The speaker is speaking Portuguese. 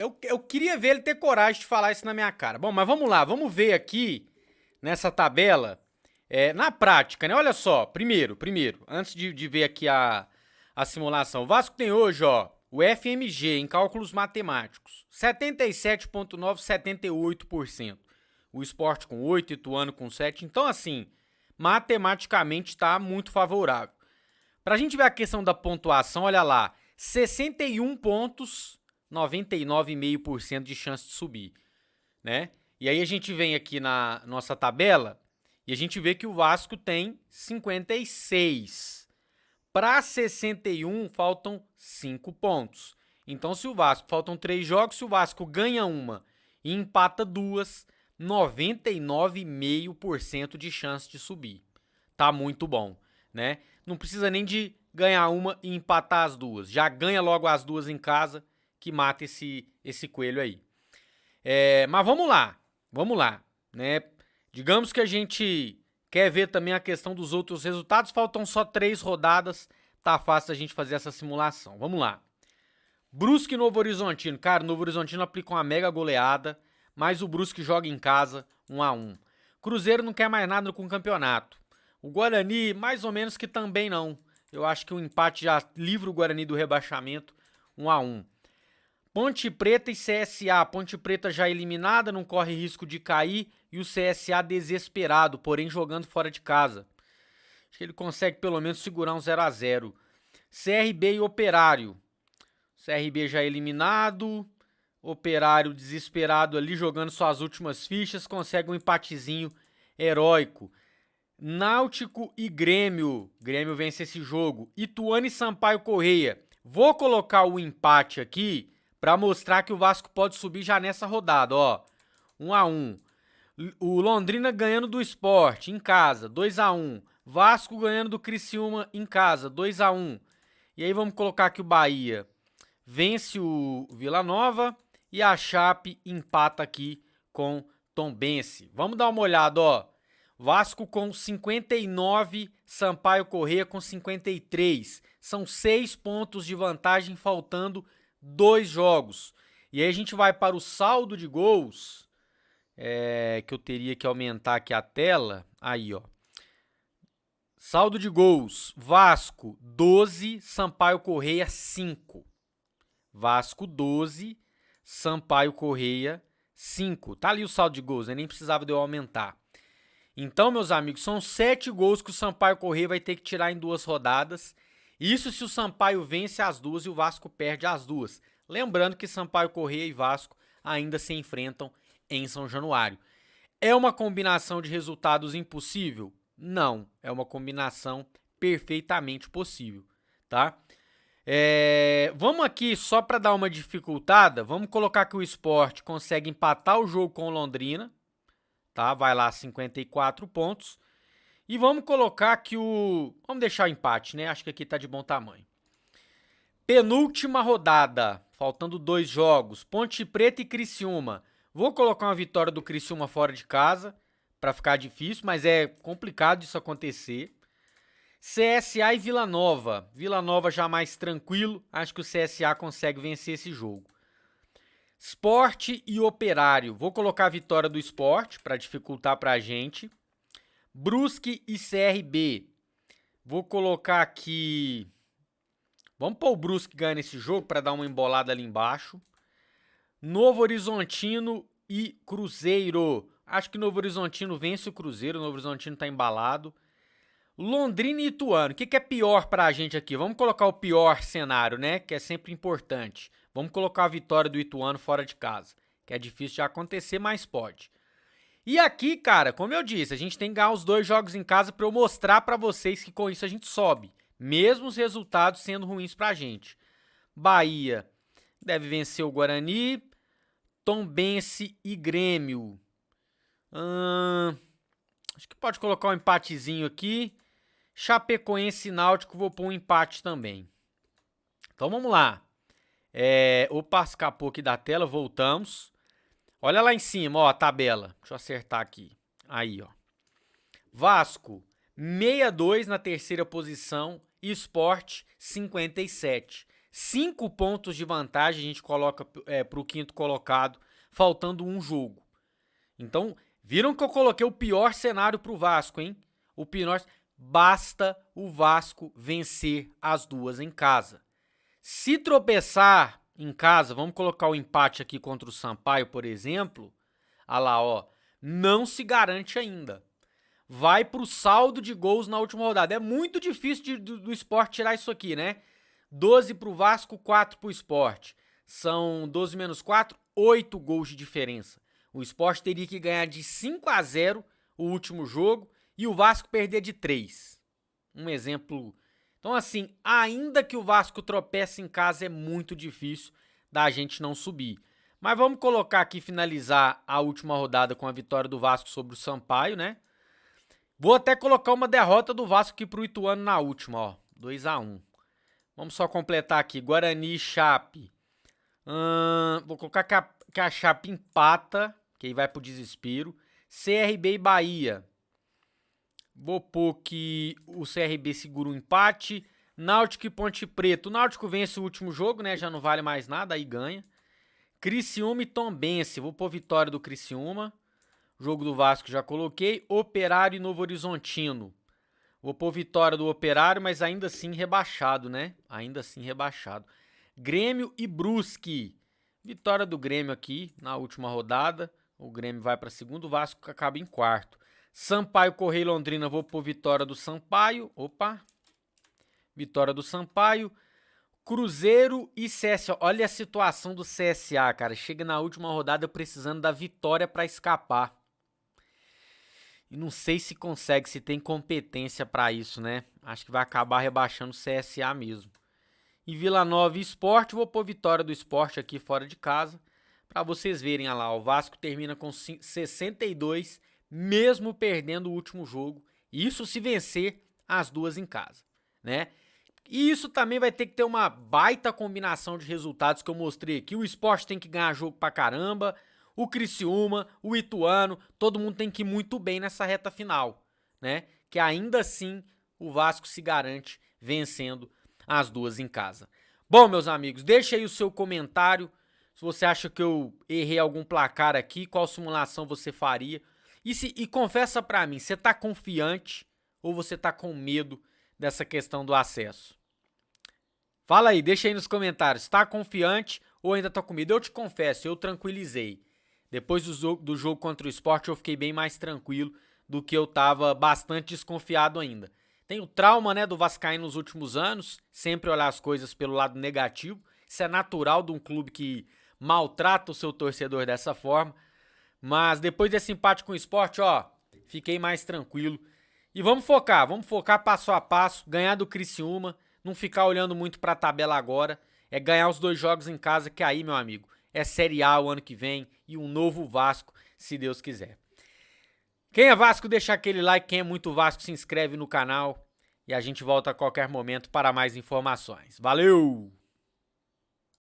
Eu queria ver ele ter coragem de falar isso na minha cara. Bom, mas vamos lá, vamos ver aqui nessa tabela, na prática, né? Olha só, primeiro, antes de ver aqui a simulação. O Vasco tem hoje, ó, o FMG em cálculos matemáticos, 77,9, 78%. O Sport com 8, Ituano com 7. Então, assim, matematicamente está muito favorável. Para a gente ver a questão da pontuação, olha lá, 61 pontos, 99,5% de chance de subir, né? E aí a gente vem aqui na nossa tabela e a gente vê que o Vasco tem 56. Para 61 faltam 5 pontos. Então, se o Vasco faltam 3 jogos, se o Vasco ganha uma e empata duas, 99,5% de chance de subir. Tá muito bom, né? Não precisa nem de ganhar uma e empatar as duas. Já ganha logo as duas em casa que mata esse coelho aí. Mas vamos lá, né? Digamos que a gente quer ver também a questão dos outros resultados. Faltam só 3 rodadas, tá fácil a gente fazer essa simulação. Vamos lá. Brusque e Novo Horizontino. Cara, o Novo Horizontino aplicou uma mega goleada, mas o Brusque joga em casa 1-1. Cruzeiro não quer mais nada com o campeonato. O Guarani, mais ou menos que também não. Eu acho que o empate já livra o Guarani do rebaixamento 1-1. Ponte Preta e CSA. Ponte Preta já eliminada, não corre risco de cair. E o CSA desesperado, porém jogando fora de casa. Acho que ele consegue pelo menos segurar um 0-0. CRB e Operário. CRB já eliminado. Operário desesperado ali, jogando suas últimas fichas. Consegue um empatezinho heróico. Náutico e Grêmio. Grêmio vence esse jogo. Ituano e Sampaio Correia. Vou colocar o empate aqui para mostrar que o Vasco pode subir já nessa rodada, ó. 1-1. O Londrina ganhando do Sport em casa, 2-1. Vasco ganhando do Criciúma em casa, 2-1. E aí vamos colocar que o Bahia vence o Vila Nova e a Chape empata aqui com Tombense. Vamos dar uma olhada, ó. Vasco com 59, Sampaio Corrêa com 53. São 6 pontos de vantagem, faltando 2 jogos. E aí a gente vai para o saldo de gols, que eu teria que aumentar aqui a tela. Aí, ó. Saldo de gols, Vasco 12, Sampaio Corrêa 5. Vasco 12, Sampaio Corrêa 5. Tá ali o saldo de gols, né? Nem precisava de eu aumentar. Então, meus amigos, são 7 gols que o Sampaio Corrêa vai ter que tirar em 2 rodadas. Isso se o Sampaio vence as duas e o Vasco perde as duas. Lembrando que Sampaio Corrêa e Vasco ainda se enfrentam em São Januário. É uma combinação de resultados impossível? Não, é uma combinação perfeitamente possível, tá? Vamos aqui, só para dar uma dificultada, vamos colocar que o Sport consegue empatar o jogo com o Londrina, tá? Vai lá 54 pontos. E vamos colocar que vamos deixar o empate, né? Acho que aqui tá de bom tamanho. Penúltima rodada, faltando 2 jogos. Ponte Preta e Criciúma. Vou colocar uma vitória do Criciúma fora de casa, para ficar difícil, mas é complicado isso acontecer. CSA e Vila Nova. Vila Nova já mais tranquilo, acho que o CSA consegue vencer esse jogo. Sport e Operário. Vou colocar a vitória do Sport para dificultar para a gente. Brusque e CRB. Vou colocar aqui... Vamos pôr o Brusque ganhando esse jogo para dar uma embolada ali embaixo. Novo Horizontino e Cruzeiro. Acho que Novo Horizontino vence o Cruzeiro. O Novo Horizontino tá embalado. Londrina e Ituano. O que é pior pra gente aqui? Vamos colocar o pior cenário, né? Que é sempre importante. Vamos colocar a vitória do Ituano fora de casa. Que é difícil de acontecer, mas pode. E aqui, cara, como eu disse, a gente tem que ganhar os 2 jogos em casa para eu mostrar para vocês que com isso a gente sobe. Mesmo os resultados sendo ruins pra gente. Bahia deve vencer o Guarani. Tombense e Grêmio. Acho que pode colocar um empatezinho aqui. Chapecoense e Náutico, vou pôr um empate também. Então vamos lá. Opa, escapou aqui da tela, voltamos. Olha lá em cima, ó, a tabela. Deixa eu acertar aqui. Aí, ó. Vasco, 62 na terceira posição. E Sport, 57. 5 pontos de vantagem a gente coloca para o quinto colocado, faltando um jogo. Então, viram que eu coloquei o pior cenário para o Vasco, hein? O pior, basta o Vasco vencer as duas em casa. Se tropeçar em casa, vamos colocar o empate aqui contra o Sampaio, por exemplo. Olha lá, ó, não se garante ainda. Vai pro saldo de gols na última rodada. É muito difícil do Sport tirar isso aqui, né? 12 pro Vasco, 4 pro Sport. São 12 menos 4, 8 gols de diferença. O Sport teria que ganhar de 5-0 o último jogo e o Vasco perder de 3. Um exemplo. Então, assim, ainda que o Vasco tropece em casa, é muito difícil da gente não subir. Mas vamos colocar aqui, finalizar a última rodada com a vitória do Vasco sobre o Sampaio, né? Vou até colocar uma derrota do Vasco aqui pro Ituano na última, ó. 2-1. Vamos só completar aqui. Guarani e Chape. Vou colocar que a Chape empata, que aí vai pro desespero. CRB e Bahia. Vou pôr que o CRB segura um empate. Náutico e Ponte Preta. O Náutico vence o último jogo, né? Já não vale mais nada, aí ganha. Criciúma e Tombense. Vou pôr vitória do Criciúma. Jogo do Vasco já coloquei. Operário e Novo Horizontino. Vou pôr vitória do Operário, mas ainda assim rebaixado, né? Ainda assim rebaixado. Grêmio e Brusque. Vitória do Grêmio aqui na última rodada. O Grêmio vai para segundo, o Vasco acaba em quarto. Sampaio, Correia e Londrina, vou pôr vitória do Sampaio. Opa! Vitória do Sampaio. Cruzeiro e CSA. Olha a situação do CSA, cara. Chega na última rodada precisando da vitória para escapar. E não sei se consegue, se tem competência para isso, né? Acho que vai acabar rebaixando o CSA mesmo. E Vila Nova e Sport, vou pôr vitória do Sport aqui fora de casa. Para vocês verem, olha lá, o Vasco termina com 62, mesmo perdendo o último jogo. Isso se vencer as duas em casa, né? E isso também vai ter que ter uma baita combinação de resultados que eu mostrei aqui. O Sport tem que ganhar jogo pra caramba. O Criciúma, o Ituano, todo mundo tem que ir muito bem nessa reta final, né? Que ainda assim o Vasco se garante vencendo as duas em casa. Bom, meus amigos, deixa aí o seu comentário. Se você acha que eu errei algum placar aqui, qual simulação você faria. E confessa pra mim, você tá confiante ou você tá com medo dessa questão do acesso? Fala aí, deixa aí nos comentários. Tá confiante ou ainda tá com medo? Eu te confesso, eu tranquilizei. Depois do jogo contra o Sport, eu fiquei bem mais tranquilo do que eu tava bastante desconfiado ainda. Tem o trauma, né, do vascaíno nos últimos anos, sempre olhar as coisas pelo lado negativo. Isso é natural de um clube que maltrata o seu torcedor dessa forma. Mas depois desse empate com o Sport, ó, fiquei mais tranquilo. E vamos focar passo a passo, ganhar do Criciúma, não ficar olhando muito pra tabela agora. É ganhar os 2 jogos em casa, que aí, meu amigo, é Série A o ano que vem e um novo Vasco, se Deus quiser. Quem é Vasco, deixa aquele like. Quem é muito Vasco, se inscreve no canal. E a gente volta a qualquer momento para mais informações. Valeu!